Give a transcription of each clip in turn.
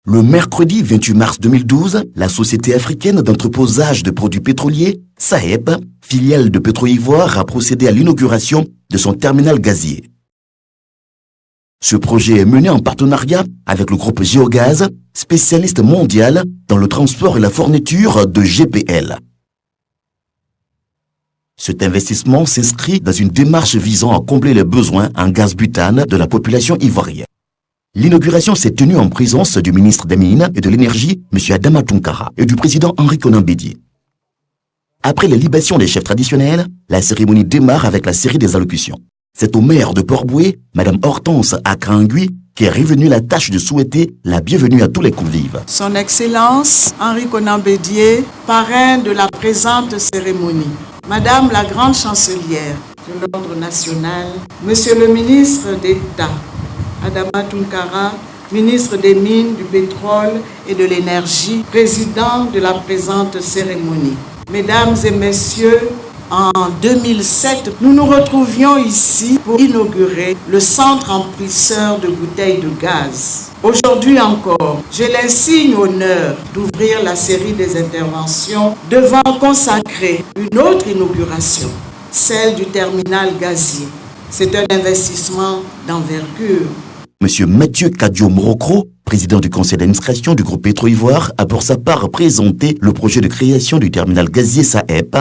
Le mercredi 28 mars 2012, la Société africaine d'entreposage de produits pétroliers, SAEP, filiale de Petro-Ivoire, a procédé à l'inauguration de son terminal gazier. Ce projet est mené en partenariat avec le groupe Géogaz, spécialiste mondial dans le transport et la fourniture de GPL. Cet investissement s'inscrit dans une démarche visant à combler les besoins en gaz butane de la population ivoirienne. L'inauguration s'est tenue en présence du ministre des Mines et de l'Énergie, M. Adama Tounkara, et du président Henri Konan Bédié. Après les libations des chefs traditionnels, la cérémonie démarre avec la série des allocutions. C'est au maire de Port-Boué, Mme Hortense Akrangui, qui est revenue la tâche de souhaiter la bienvenue à tous les convives. Son Excellence Henri Konan Bédié, parrain de la présente cérémonie. Madame la Grande Chancelière de l'Ordre national, Monsieur le ministre d'État, Adama Tounkara, ministre des Mines, du Pétrole et de l'Énergie, président de la présente cérémonie. Mesdames et messieurs, en 2007, nous nous retrouvions ici pour inaugurer le centre emplisseur de bouteilles de gaz. Aujourd'hui encore, j'ai l'insigne honneur d'ouvrir la série des interventions devant consacrer une autre inauguration, celle du terminal gazier. C'est un investissement d'envergure. Monsieur Mathieu Kadio Morocro, président du conseil d'administration du groupe Petro-Ivoire, a pour sa part présenté le projet de création du terminal gazier SAEP.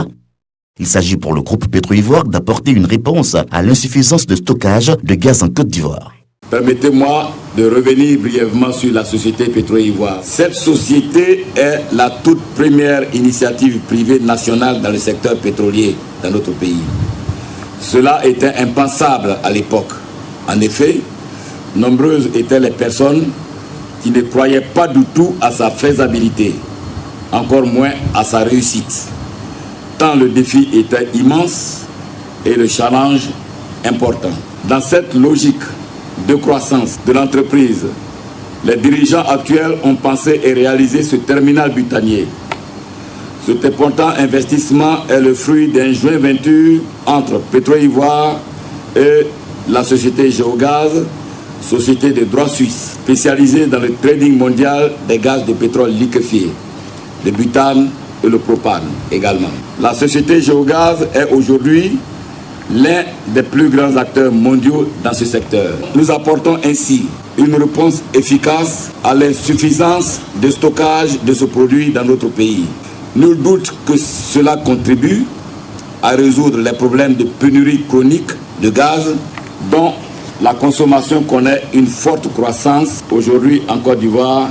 Il s'agit pour le groupe Petro-Ivoire d'apporter une réponse à l'insuffisance de stockage de gaz en Côte d'Ivoire. Permettez-moi de revenir brièvement sur la société Petro-Ivoire. Cette société est la toute première initiative privée nationale dans le secteur pétrolier dans notre pays. Cela était impensable à l'époque. En effet, nombreuses étaient les personnes qui ne croyaient pas du tout à sa faisabilité, encore moins à sa réussite. Tant le défi était immense et le challenge important. Dans cette logique de croissance de l'entreprise, les dirigeants actuels ont pensé et réalisé ce terminal butanier. Cet important investissement est le fruit d'un joint venture entre Petro-Ivoire et la société Géogaz, société de droit suisse, spécialisée dans le trading mondial des gaz de pétrole liquéfié, le butane et le propane également. La société Géogaz est aujourd'hui l'un des plus grands acteurs mondiaux dans ce secteur. Nous apportons ainsi une réponse efficace à l'insuffisance de stockage de ce produit dans notre pays. Nul doute que cela contribue à résoudre les problèmes de pénurie chronique de gaz dont la consommation connaît une forte croissance aujourd'hui en Côte d'Ivoire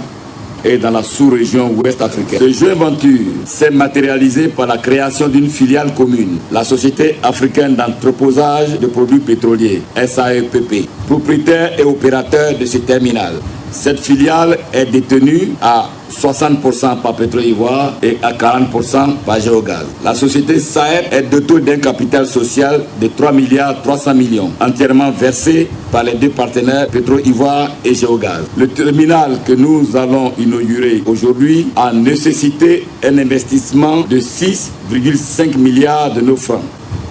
et dans la sous-région ouest africaine. Ce joint venture s'est matérialisé par la création d'une filiale commune, la Société africaine d'entreposage de produits pétroliers, SAEPP, propriétaire et opérateur de ce terminal. Cette filiale est détenue à 60% par Petro-Ivoire et à 40% par Géogaz. La société SAEP est dotée d'un capital social de 3,3 milliards, entièrement versé par les deux partenaires Petro-Ivoire et Géogaz. Le terminal que nous allons inaugurer aujourd'hui a nécessité un investissement de 6,5 milliards de nos francs.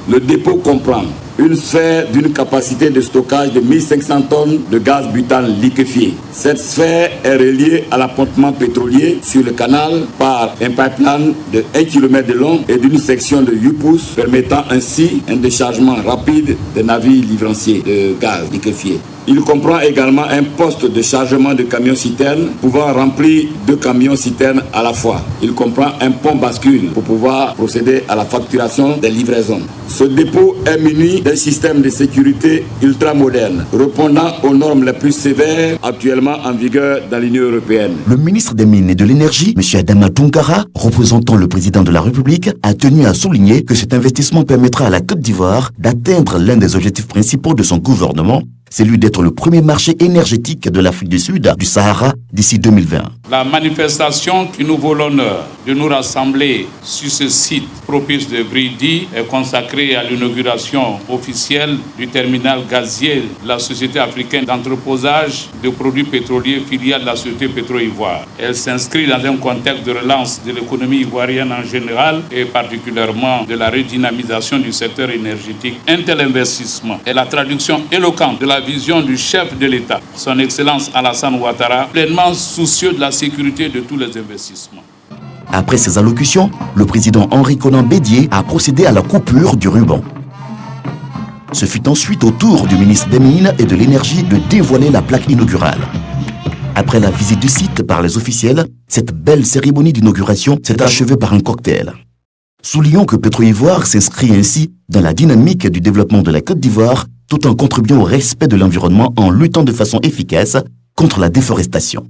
Le dépôt comprend une sphère d'une capacité de stockage de 1500 tonnes de gaz butane liquéfié. Cette sphère est reliée à l'appontement pétrolier sur le canal par un pipeline de 1 km de long et d'une section de 8 pouces permettant ainsi un déchargement rapide des navires livranciers de gaz liquéfié. Il comprend également un poste de chargement de camions-citernes pouvant remplir 2 camions-citernes à la fois. Il comprend un pont bascule pour pouvoir procéder à la facturation des livraisons. Ce dépôt est muni d'un système de sécurité ultramoderne, répondant aux normes les plus sévères actuellement en vigueur dans l'Union européenne. Le ministre des Mines et de l'Énergie, M. Adama Tounkara, représentant le président de la République, a tenu à souligner que cet investissement permettra à la Côte d'Ivoire d'atteindre l'un des objectifs principaux de son gouvernement, celui d'être le premier marché énergétique de l'Afrique du Sud, du Sahara, d'ici 2020. La manifestation qui nous vaut l'honneur de nous rassembler sur ce site propice de Vridi est consacrée à l'inauguration officielle du terminal gazier de la Société africaine d'entreposage de produits pétroliers filiale de la Société Petro-Ivoire. Elle s'inscrit dans un contexte de relance de l'économie ivoirienne en général et particulièrement de la redynamisation du secteur énergétique. Un tel investissement est la traduction éloquente de la la vision du chef de l'État, son Excellence Alassane Ouattara, pleinement soucieux de la sécurité de tous les investissements. Après ces allocutions, le président Henri Konan Bédié a procédé à la coupure du ruban. Ce fut ensuite au tour du ministre des Mines et de l'Énergie de dévoiler la plaque inaugurale. Après la visite du site par les officiels, cette belle cérémonie d'inauguration s'est achevée par un cocktail. Soulignons que Petro-Ivoire s'inscrit ainsi dans la dynamique du développement de la Côte d'Ivoire tout en contribuant au respect de l'environnement en luttant de façon efficace contre la déforestation.